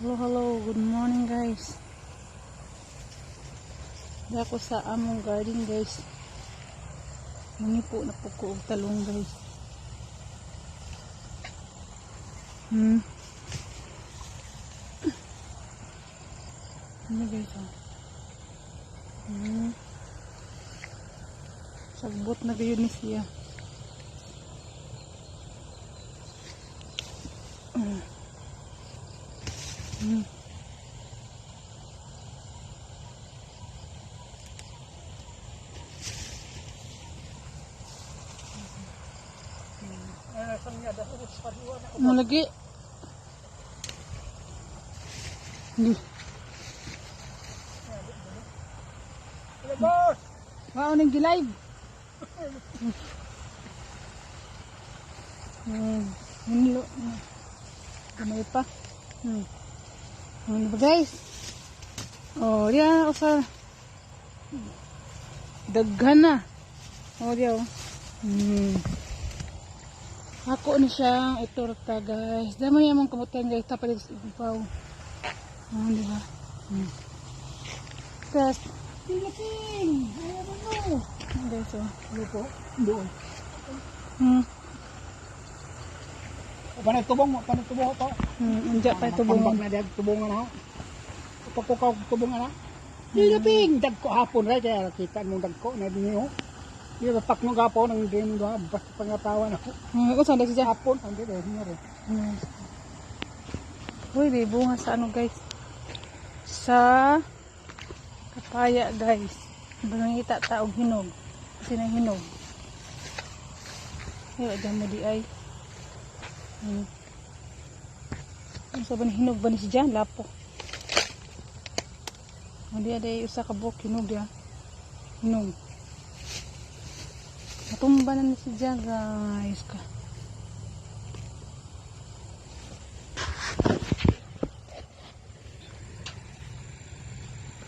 Hello, good morning guys. Dako sa among garden guys. Mangipo na po ko og talong guys. Ano guys oh. Sagbot na gayon ni siya. Ano lagi? Hindi. Wow, nang gilive. Hinlo. Gamay pa. Ano ba guys? Oh, diyan ako sa daghan na. Oh, diyan oh. Ako na siyang iturta guys. Dama niya mong kamutan guys. Tapalit sa ibaw. Oh, di ba? Tapos, tingin! Ayaw mo mo! Guys oh. Lupo? Doon. Panagtubong ito. Andiyan pa ito bunga. Pambag na dag tubongan ako. Pagkukaw tubongan ako. Hilaping! Dag ko hapon rin. Kaya kita mong dag ko na dinyo. Yung pak nung hapon ang din doon. Basta pangatawan ako. Kung saan siya? Hapon. Ang din rin. Uy, di bunga sa ano guys. Sa kapaya guys. Bangita taog hinog. Kasi na hinog. Ay, dyan mo di ay. Ano sa ba na hinog ba ni siya? Lapo. Hindi ada usa ka buok hinog ya. Hinog. Matumba na ni siya guys.